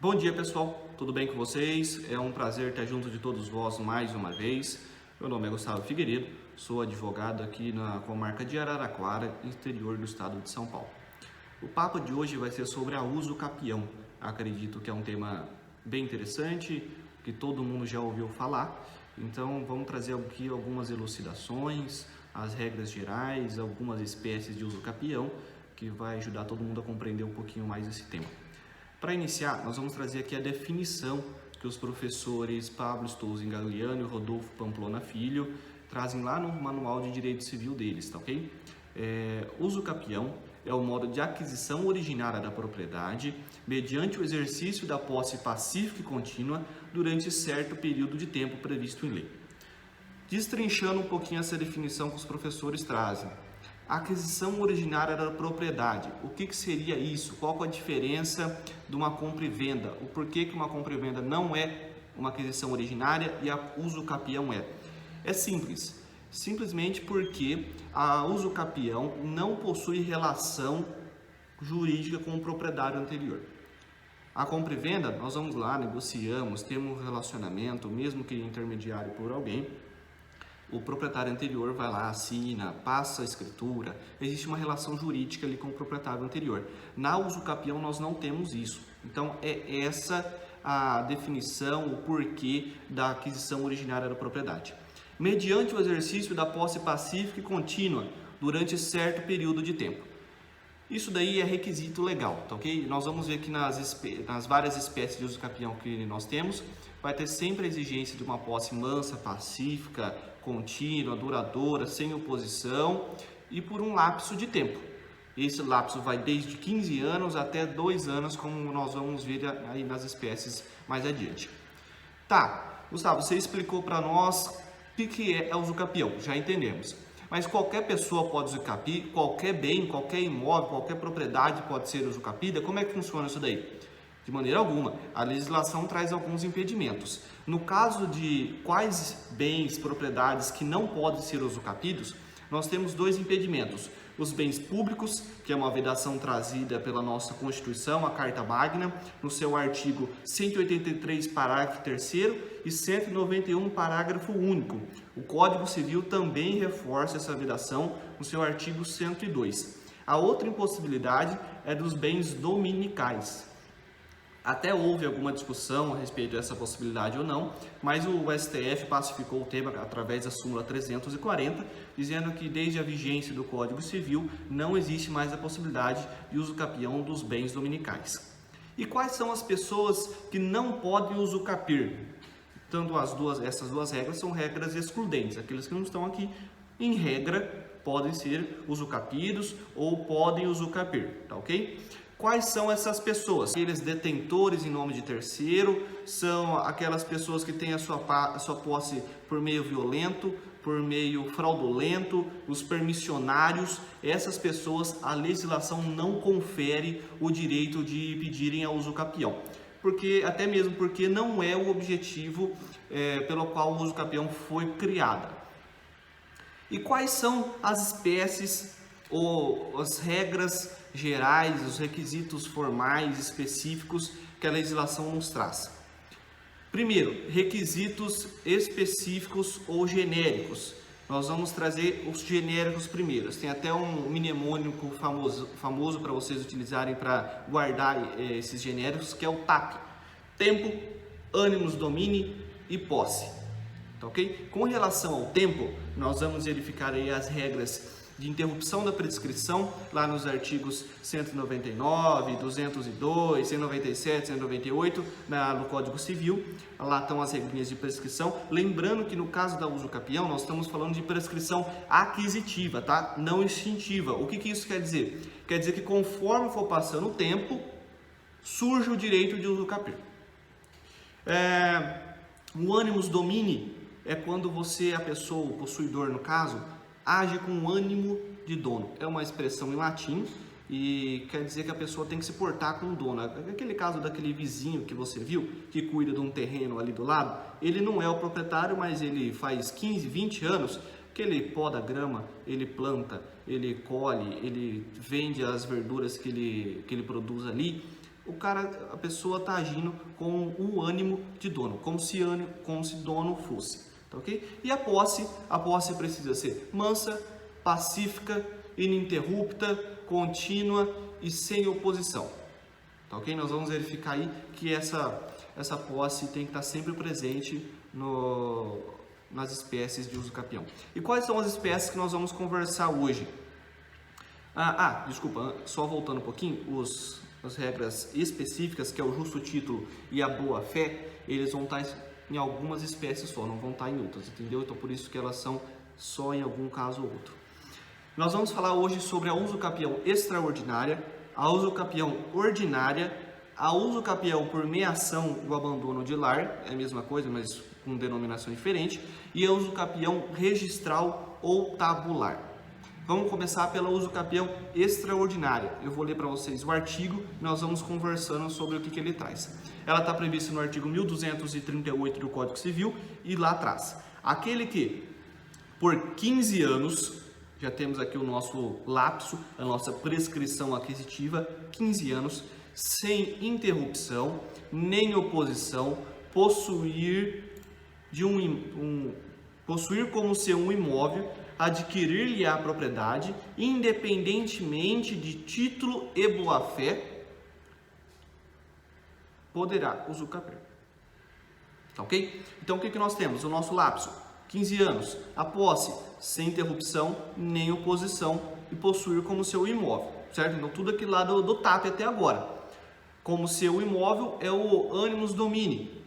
Bom dia, pessoal, tudo bem com vocês? É um prazer estar junto de todos vós mais uma vez. Meu nome é Gustavo Figueiredo, sou advogado aqui na comarca de Araraquara, interior do estado de São Paulo. O papo de hoje vai ser sobre a uso capião. Acredito que é um tema bem interessante, que todo mundo já ouviu falar. Então vamos trazer aqui algumas elucidações, as regras gerais, algumas espécies de uso capião, que vai ajudar todo mundo a compreender um pouquinho mais esse tema. Para iniciar, nós vamos trazer aqui a definição que os professores Pablo Stouzen Gagliano e Rodolfo Pamplona Filho trazem lá no Manual de Direito Civil deles, tá ok? Uso capião é o modo de aquisição originária da propriedade mediante o exercício da posse pacífica e contínua durante certo período de tempo previsto em lei. Destrinchando um pouquinho essa definição que os professores trazem. A aquisição originária da propriedade. O que seria isso? Qual a diferença de uma compra e venda? O porquê que uma compra e venda não é uma aquisição originária e a uso capião é? É simples. Simplesmente porque a uso capião não possui relação jurídica com o proprietário anterior. A compra e venda, nós vamos lá, negociamos, temos um relacionamento, mesmo que intermediário por alguém. O proprietário anterior vai lá, assina, passa a escritura, existe uma relação jurídica ali com o proprietário anterior. Na uso capião nós não temos isso. Então é essa a definição, o porquê da aquisição originária da propriedade. Mediante o exercício da posse pacífica e contínua durante certo período de tempo. Isso daí é requisito legal, tá ok? Nós vamos ver que nas várias espécies de uso capião que nós temos, vai ter sempre a exigência de uma posse mansa, pacífica, contínua, duradoura, sem oposição e por um lapso de tempo. Esse lapso vai desde 15 anos até 2 anos, como nós vamos ver aí nas espécies mais adiante. Tá, Gustavo, você explicou para nós o que é uso capião, já entendemos. Mas qualquer pessoa pode usucapir, qualquer bem, qualquer imóvel, qualquer propriedade pode ser usucapida? Como é que funciona isso daí? De maneira alguma. A legislação traz alguns impedimentos. No caso de quais bens, propriedades que não podem ser usucapidos, nós temos 2 impedimentos. Os bens públicos, que é uma vedação trazida pela nossa Constituição, a Carta Magna, no seu artigo 183, parágrafo 3º e 191, parágrafo único. O Código Civil também reforça essa vedação no seu artigo 102. A outra impossibilidade é dos bens dominicais. Até houve alguma discussão a respeito dessa possibilidade ou não, mas o STF pacificou o tema através da súmula 340, dizendo que desde a vigência do Código Civil não existe mais a possibilidade de uso capião dos bens dominicais. E quais são as pessoas que não podem usucapir? Tanto essas duas regras são regras excludentes. Aqueles que não estão aqui, em regra, podem ser usucapidos ou podem usucapir, tá ok? Quais são essas pessoas? Aqueles detentores em nome de terceiro, são aquelas pessoas que têm a sua posse por meio violento, por meio fraudulento, os permissionários. Essas pessoas, a legislação não confere o direito de pedirem a uso capião. Até mesmo porque não é o objetivo pelo qual o uso capião foi criado. E quais são as espécies ou as regras gerais, os requisitos formais específicos que a legislação nos traz? Primeiro, requisitos específicos ou genéricos. Nós vamos trazer os genéricos primeiros. Tem até um mnemônico famoso para vocês utilizarem para guardar esses genéricos, que é o TAP. Tempo, animus domini e posse. Tá ok? Com relação ao tempo, nós vamos verificar aí as regras de interrupção da prescrição, lá nos artigos 199, 202, 197, 198, no Código Civil. Lá estão as regrinhas de prescrição. Lembrando que no caso da uso capião, nós estamos falando de prescrição aquisitiva, tá? Não extintiva. O que isso quer dizer? Quer dizer que conforme for passando o tempo, surge o direito de usucapir. O animus domini é quando você, a pessoa, o possuidor no caso, age com ânimo de dono. É uma expressão em latim e quer dizer que a pessoa tem que se portar com o dono. Aquele caso daquele vizinho que você viu, que cuida de um terreno ali do lado, ele não é o proprietário, mas ele faz 15, 20 anos que ele poda a grama, ele planta, ele colhe, ele vende as verduras que ele produz ali. a pessoa está agindo com o ânimo de dono, como se dono fosse, tá ok? E a posse precisa ser mansa, pacífica, ininterrupta, contínua e sem oposição, tá ok? Nós vamos verificar aí que essa posse tem que estar sempre presente nas espécies de uso capião. E quais são as espécies que nós vamos conversar hoje? Desculpa, só voltando um pouquinho, as regras específicas, que é o justo título e a boa-fé, eles vão estar em algumas espécies só, não vão estar em outras, entendeu? Então, por isso que elas são só em algum caso ou outro. Nós vamos falar hoje sobre a uso capião extraordinária, a uso capião ordinária, a uso capião por meação do abandono de lar, é a mesma coisa, mas com denominação diferente, e a uso capião registral ou tabular. Vamos começar pela uso capião extraordinária. Eu vou ler para vocês o artigo e nós vamos conversando sobre o que ele traz. Ela está prevista no artigo 1238 do Código Civil e lá atrás. Aquele que, por 15 anos, já temos aqui o nosso lapso, a nossa prescrição aquisitiva, 15 anos, sem interrupção, nem oposição, possuir como seu um imóvel, adquirir-lhe a propriedade, independentemente de título e boa-fé, poderá usucapiar. Tá ok? Então, o que nós temos? O nosso lapso, 15 anos. A posse, sem interrupção, nem oposição, e possuir como seu imóvel, certo? Então, tudo aquilo lá do TAP até agora. Como seu imóvel é o animus domini.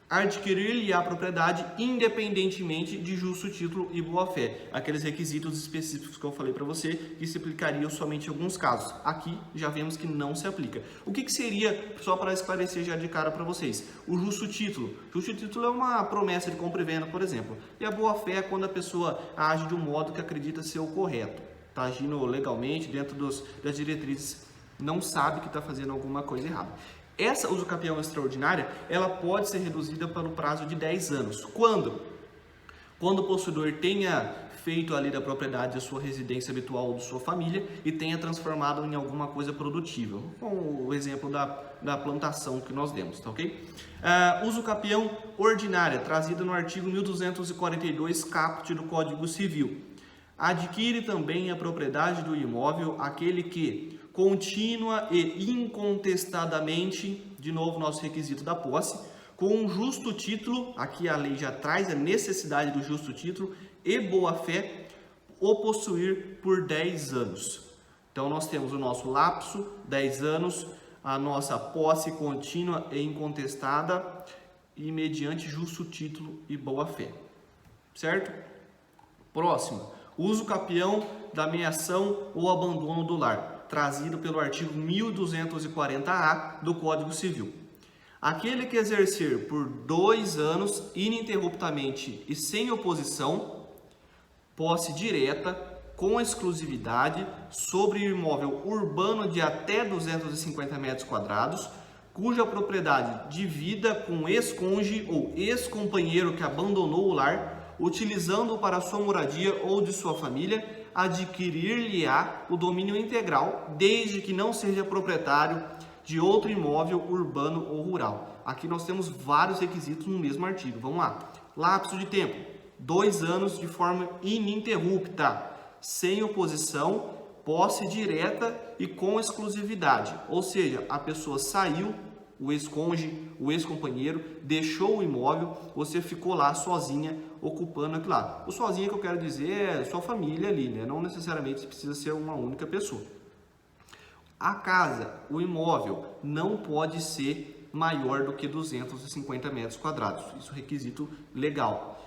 Adquirir-lhe a propriedade independentemente de justo título e boa-fé. Aqueles requisitos específicos que eu falei para você, que se aplicariam somente em alguns casos. Aqui já vemos que não se aplica. O que seria, só para esclarecer já de cara para vocês, o justo título? Justo título é uma promessa de compra e venda, por exemplo. E a boa-fé é quando a pessoa age de um modo que acredita ser o correto. Está agindo legalmente, dentro das diretrizes, não sabe que está fazendo alguma coisa errada. Essa uso capião extraordinária, ela pode ser reduzida para o prazo de 10 anos. Quando? Quando o possuidor tenha feito ali da propriedade a sua residência habitual ou de sua família e tenha transformado em alguma coisa produtiva. Com o exemplo da plantação que nós demos, tá ok? Uso capião ordinária, trazida no artigo 1242 caput do Código Civil. Adquire também a propriedade do imóvel aquele que contínua e incontestadamente, de novo nosso requisito da posse, com um justo título, aqui a lei já traz a necessidade do justo título, e boa-fé, o possuir por 10 anos. Então nós temos o nosso lapso, 10 anos, a nossa posse contínua e incontestada, e mediante justo título e boa-fé. Certo? Próximo, uso capião da meação ou abandono do lar, trazido pelo artigo 1240-A do Código Civil. Aquele que exercer por 2 anos, ininterruptamente e sem oposição, posse direta, com exclusividade, sobre imóvel urbano de até 250 metros quadrados, cuja propriedade divida com ex-cônjuge ou ex-companheiro que abandonou o lar, utilizando-o para sua moradia ou de sua família, adquirir-lhe-á o domínio integral, desde que não seja proprietário de outro imóvel urbano ou rural. Aqui nós temos vários requisitos no mesmo artigo. Vamos lá. Lapso de tempo, 2 anos de forma ininterrupta, sem oposição, posse direta e com exclusividade. Ou seja, a pessoa saiu, o ex-cônjuge, o ex-companheiro, deixou o imóvel, você ficou lá sozinha, ocupando aquilo lá. O sozinha que eu quero dizer é sua família ali, né? Não necessariamente precisa ser uma única pessoa. A casa, o imóvel, não pode ser maior do que 250 metros quadrados. Isso é requisito legal.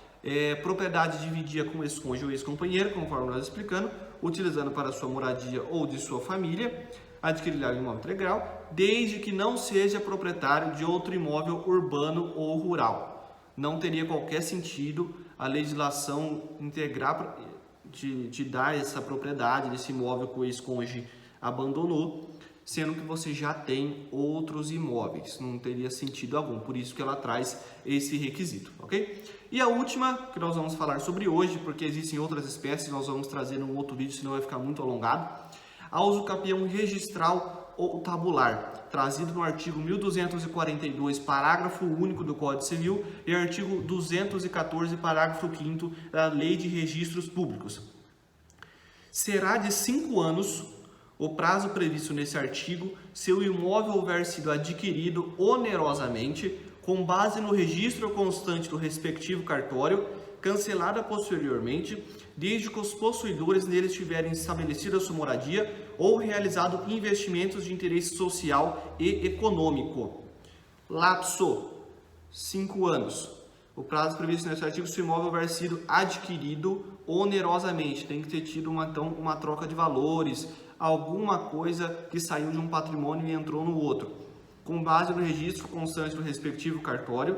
Propriedade dividida com ex-cônjuge ou ex-companheiro, conforme nós explicando, utilizando para sua moradia ou de sua família, adquirir o imóvel integral, desde que não seja proprietário de outro imóvel urbano ou rural. Não teria qualquer sentido a legislação integrar, de dar essa propriedade desse imóvel que o ex-cônjuge abandonou, sendo que você já tem outros imóveis. Não teria sentido algum, por isso que ela traz esse requisito, ok? E a última que nós vamos falar sobre hoje, porque existem outras espécies, nós vamos trazer num outro vídeo, senão vai ficar muito alongado. A uso capião registral ou tabular, trazido no artigo 1242, parágrafo único do Código Civil e artigo 214, parágrafo 5º da Lei de Registros Públicos. Será de 5 anos o prazo previsto nesse artigo se o imóvel houver sido adquirido onerosamente, com base no registro constante do respectivo cartório, cancelada posteriormente, desde que os possuidores neles tiverem estabelecido a sua moradia ou realizado investimentos de interesse social e econômico. Lapso, 5 anos. O prazo previsto nesse artigo, se o imóvel houver sido adquirido onerosamente, tem que ter tido uma troca de valores, alguma coisa que saiu de um patrimônio e entrou no outro, com base no registro constante do respectivo cartório,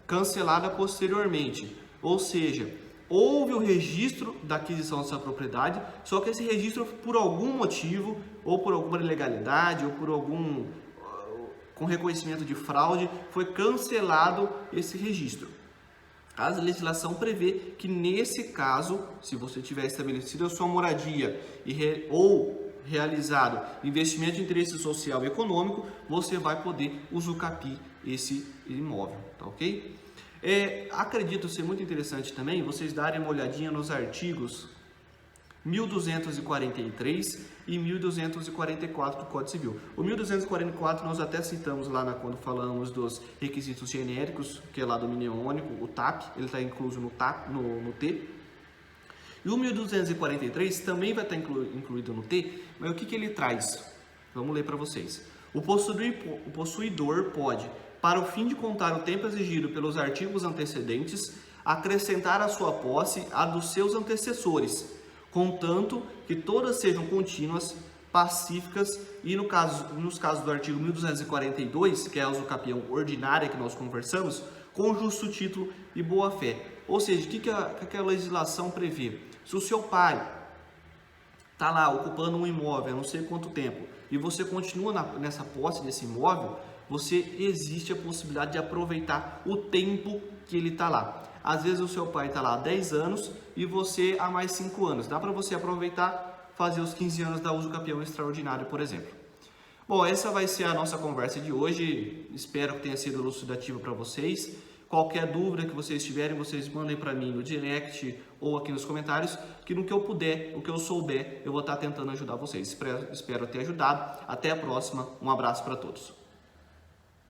cancelada posteriormente. Ou seja, houve o registro da aquisição dessa propriedade, só que esse registro, por algum motivo, ou por alguma ilegalidade, ou por com reconhecimento de fraude, foi cancelado esse registro. A legislação prevê que, nesse caso, se você tiver estabelecido a sua moradia ou realizado investimento de interesse social e econômico, você vai poder usucapiar esse imóvel, tá ok? Acredito ser muito interessante também vocês darem uma olhadinha nos artigos 1243 e 1244 do Código Civil. O 1244 nós até citamos lá quando falamos dos requisitos genéricos, que é lá do domínio único, o TAP, ele está incluso no T. E o 1243 também vai estar incluído no T, mas o que ele traz? Vamos ler para vocês. O possuidor pode, para o fim de contar o tempo exigido pelos artigos antecedentes, acrescentar à sua posse a dos seus antecessores, contanto que todas sejam contínuas, pacíficas e, nos casos do artigo 1242, que é a usucapião ordinária que nós conversamos, com justo título e boa-fé. Ou seja, o que a legislação prevê? Se o seu pai está lá ocupando um imóvel há não sei quanto tempo e você continua nessa posse desse imóvel, existe a possibilidade de aproveitar o tempo que ele está lá. Às vezes o seu pai está lá há 10 anos e você há mais 5 anos. Dá para você aproveitar, fazer os 15 anos da usucapião extraordinário, por exemplo. Bom, essa vai ser a nossa conversa de hoje. Espero que tenha sido elucidativa para vocês. Qualquer dúvida que vocês tiverem, vocês mandem para mim no direct ou aqui nos comentários, que no que eu puder, o que eu souber, eu vou estar tentando ajudar vocês. Espero ter ajudado. Até a próxima. Um abraço para todos.